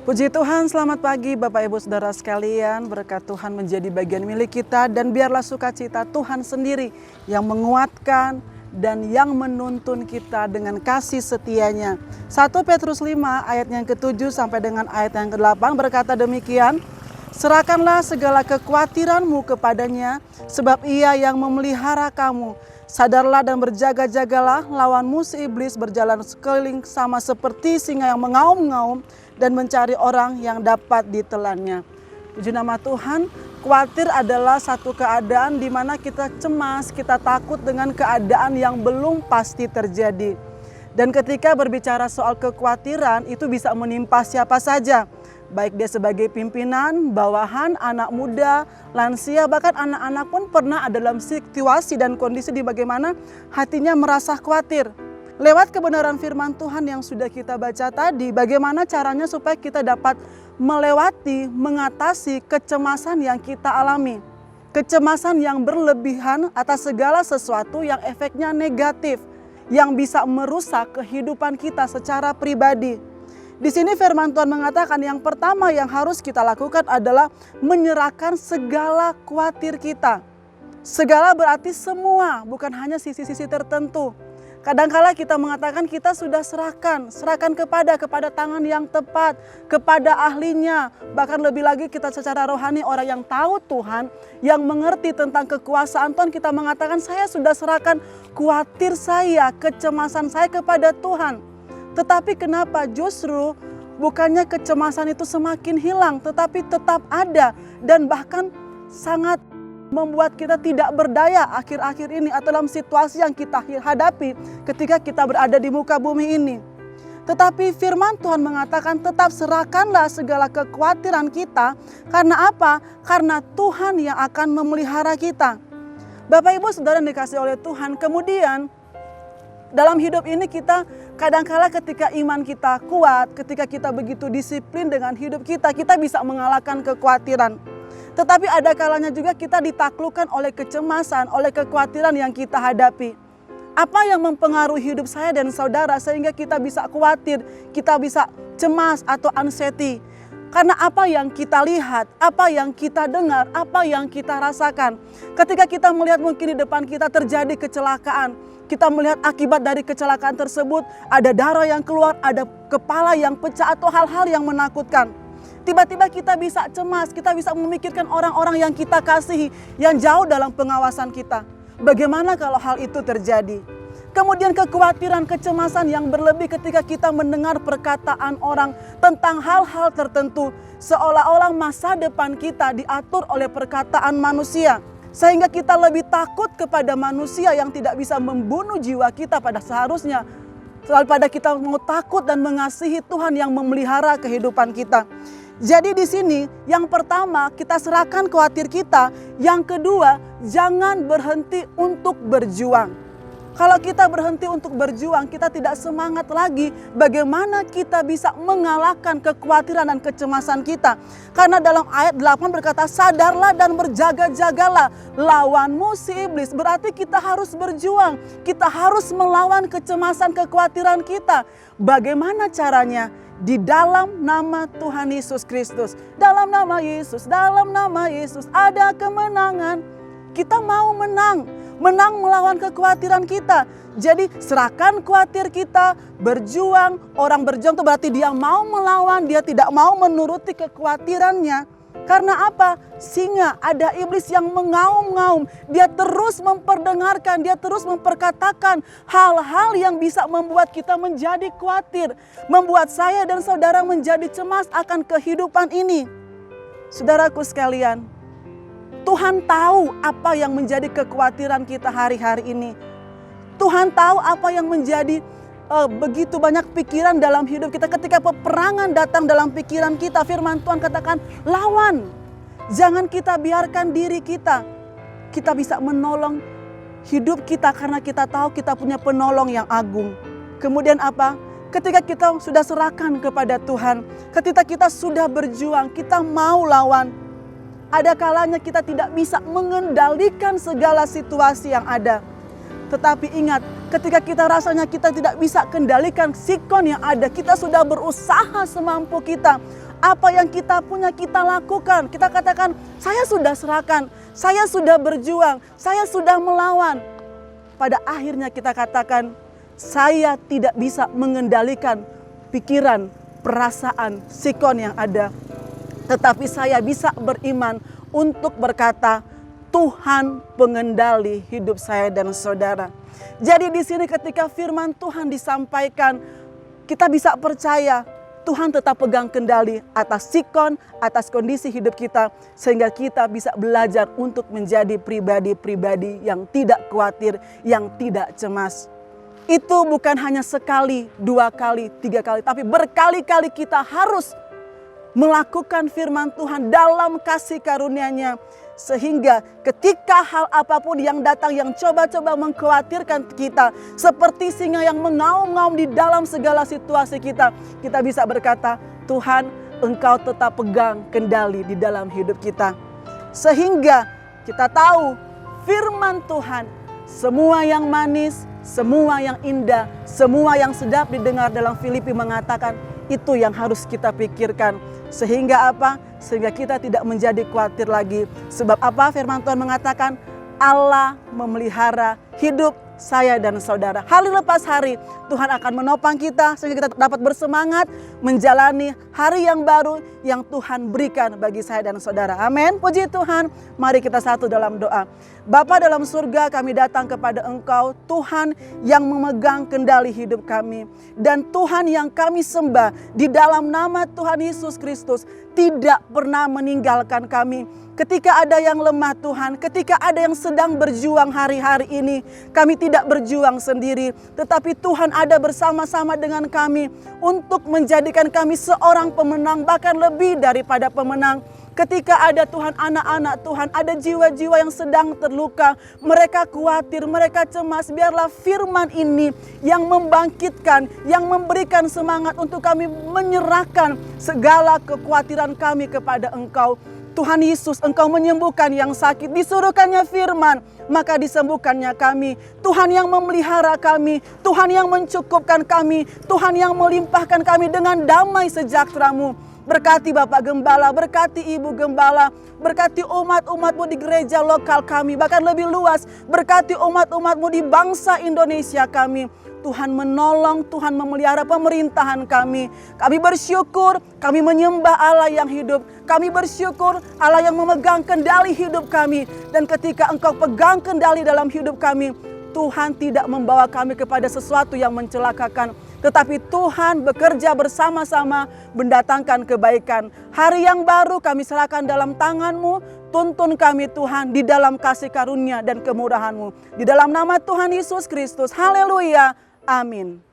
Puji Tuhan, selamat pagi Bapak Ibu Saudara sekalian. Berkat Tuhan menjadi bagian milik kita dan biarlah sukacita Tuhan sendiri yang menguatkan dan yang menuntun kita dengan kasih setianya. 1 Petrus 5 ayat yang ke-7 sampai dengan ayat yang ke-8 berkata demikian. Serahkanlah segala kekhawatiranmu kepadanya, sebab ia yang memelihara kamu. Sadarlah dan berjaga-jagalah, lawan musuh iblis berjalan sekeliling sama seperti singa yang mengaum-ngaum dan mencari orang yang dapat ditelannya. Puji nama Tuhan, khawatir adalah satu keadaan di mana kita cemas, kita takut dengan keadaan yang belum pasti terjadi. Dan ketika berbicara soal kekhawatiran, itu bisa menimpa siapa saja. Baik dia sebagai pimpinan, bawahan, anak muda, lansia, bahkan anak-anak pun pernah ada dalam situasi dan kondisi di bagaimana hatinya merasa khawatir. Lewat kebenaran firman Tuhan yang sudah kita baca tadi, bagaimana caranya supaya kita dapat melewati, mengatasi kecemasan yang kita alami. Kecemasan yang berlebihan atas segala sesuatu yang efeknya negatif, yang bisa merusak kehidupan kita secara pribadi. Di sini firman Tuhan mengatakan yang pertama yang harus kita lakukan adalah menyerahkan segala khawatir kita. Segala berarti semua, bukan hanya sisi-sisi tertentu. Kadangkala kita mengatakan kita sudah serahkan kepada tangan yang tepat, kepada ahlinya. Bahkan lebih lagi kita secara rohani orang yang tahu Tuhan, yang mengerti tentang kekuasaan Tuhan, kita mengatakan saya sudah serahkan khawatir saya, kecemasan saya kepada Tuhan. Tetapi kenapa justru bukannya kecemasan itu semakin hilang, tetapi tetap ada dan bahkan sangat membuat kita tidak berdaya akhir-akhir ini atau dalam situasi yang kita hadapi ketika kita berada di muka bumi ini. Tetapi firman Tuhan mengatakan tetap serahkanlah segala kekhawatiran kita. Karena apa? Karena Tuhan yang akan memelihara kita. Bapak Ibu Saudara yang dikasih oleh Tuhan, kemudian dalam hidup ini kita kadangkala ketika iman kita kuat, ketika kita begitu disiplin dengan hidup kita, kita bisa mengalahkan kekhawatiran. Tetapi ada kalanya juga kita ditaklukkan oleh kecemasan, oleh kekhawatiran yang kita hadapi. Apa yang mempengaruhi hidup saya dan saudara sehingga kita bisa khawatir, kita bisa cemas atau anxiety? Karena apa yang kita lihat, apa yang kita dengar, apa yang kita rasakan. Ketika kita melihat mungkin di depan kita terjadi kecelakaan, kita melihat akibat dari kecelakaan tersebut, ada darah yang keluar, ada kepala yang pecah atau hal-hal yang menakutkan. Tiba-tiba kita bisa cemas, kita bisa memikirkan orang-orang yang kita kasihi, yang jauh dalam pengawasan kita. Bagaimana kalau hal itu terjadi? Kemudian kekhawatiran, kecemasan yang berlebih ketika kita mendengar perkataan orang tentang hal-hal tertentu. Seolah-olah masa depan kita diatur oleh perkataan manusia. Sehingga kita lebih takut kepada manusia yang tidak bisa membunuh jiwa kita pada seharusnya. Daripada kita mau takut dan mengasihi Tuhan yang memelihara kehidupan kita. Jadi di sini yang pertama kita serahkan khawatir kita. Yang kedua jangan berhenti untuk berjuang. Kalau kita berhenti untuk berjuang, kita tidak semangat lagi bagaimana kita bisa mengalahkan kekhawatiran dan kecemasan kita. Karena dalam ayat 8 berkata, sadarlah dan berjaga-jagalah, lawanmu si iblis. Berarti kita harus berjuang, kita harus melawan kecemasan kekhawatiran kita. Bagaimana caranya? Di dalam nama Tuhan Yesus Kristus. Dalam nama Yesus ada kemenangan. Kita mau menang melawan kekhawatiran kita. Jadi serahkan khawatir kita, berjuang. Orang berjuang itu berarti dia mau melawan, dia tidak mau menuruti kekhawatirannya. Karena apa? Singa, ada iblis yang mengaum-ngaum. Dia terus memperdengarkan, dia terus memperkatakan hal-hal yang bisa membuat kita menjadi khawatir. Membuat saya dan saudara menjadi cemas akan kehidupan ini. Saudaraku sekalian, Tuhan tahu apa yang menjadi kekhawatiran kita hari-hari ini. Tuhan tahu apa yang menjadi begitu banyak pikiran dalam hidup kita. Ketika peperangan datang dalam pikiran kita, firman Tuhan katakan lawan. Jangan kita biarkan diri kita. Kita bisa menolong hidup kita karena kita tahu kita punya penolong yang agung. Kemudian apa? Ketika kita sudah serahkan kepada Tuhan, ketika kita sudah berjuang, kita mau lawan. Ada kalanya kita tidak bisa mengendalikan segala situasi yang ada. Tetapi ingat, ketika kita rasanya kita tidak bisa kendalikan sikon yang ada, kita sudah berusaha semampu kita. Apa yang kita punya kita lakukan. Kita katakan, saya sudah serahkan, saya sudah berjuang, saya sudah melawan. Pada akhirnya kita katakan, saya tidak bisa mengendalikan pikiran, perasaan, sikon yang ada. Tetapi saya bisa beriman untuk berkata, Tuhan pengendali hidup saya dan saudara. Jadi di sini ketika firman Tuhan disampaikan, kita bisa percaya Tuhan tetap pegang kendali atas sikon, atas kondisi hidup kita. Sehingga kita bisa belajar untuk menjadi pribadi-pribadi yang tidak khawatir, yang tidak cemas. Itu bukan hanya sekali, 2 kali, 3 kali. Tapi berkali-kali kita harus melakukan firman Tuhan dalam kasih karunia-Nya. Sehingga ketika hal apapun yang datang yang coba-coba mengkhawatirkan kita, seperti singa yang mengaum-ngaum di dalam segala situasi kita, kita bisa berkata, Tuhan, Engkau tetap pegang kendali di dalam hidup kita. Sehingga kita tahu firman Tuhan, semua yang manis, semua yang indah, semua yang sedap didengar dalam Filipi mengatakan, itu yang harus kita pikirkan. Sehingga apa? Sehingga kita tidak menjadi khawatir lagi. Sebab apa? Firman Tuhan mengatakan Allah memelihara hidup saya dan saudara. Hari lepas hari Tuhan akan menopang kita sehingga kita dapat bersemangat menjalani hari yang baru yang Tuhan berikan bagi saya dan saudara. Amin. Puji Tuhan. Mari kita satu dalam doa. Bapa dalam surga, kami datang kepada Engkau, Tuhan yang memegang kendali hidup kami. Dan Tuhan yang kami sembah di dalam nama Tuhan Yesus Kristus tidak pernah meninggalkan kami. Ketika ada yang lemah Tuhan, ketika ada yang sedang berjuang hari-hari ini, kami tidak berjuang sendiri. Tetapi Tuhan ada bersama-sama dengan kami untuk menjadikan kami seorang pemenang, bahkan lebih daripada pemenang. Ketika ada Tuhan anak-anak Tuhan, ada jiwa-jiwa yang sedang terluka, mereka khawatir, mereka cemas, biarlah firman ini yang membangkitkan, yang memberikan semangat untuk kami menyerahkan segala kekhawatiran kami kepada Engkau. Tuhan Yesus, Engkau menyembuhkan yang sakit, disuruhkannya firman, maka disembuhkannya kami. Tuhan yang memelihara kami, Tuhan yang mencukupkan kami, Tuhan yang melimpahkan kami dengan damai sejahtera-Mu. Berkati Bapak Gembala, berkati Ibu Gembala, berkati umat-umat-Mu di gereja lokal kami, bahkan lebih luas, berkati umat-umat-Mu di bangsa Indonesia kami. Tuhan menolong, Tuhan memelihara pemerintahan kami. Kami bersyukur, kami menyembah Allah yang hidup. Kami bersyukur Allah yang memegang kendali hidup kami. Dan ketika Engkau pegang kendali dalam hidup kami, Tuhan tidak membawa kami kepada sesuatu yang mencelakakan. Tetapi Tuhan bekerja bersama-sama mendatangkan kebaikan. Hari yang baru kami serahkan dalam tangan-Mu. Tuntun kami Tuhan di dalam kasih karunia dan kemurahan-Mu. Di dalam nama Tuhan Yesus Kristus. Haleluya. Amin.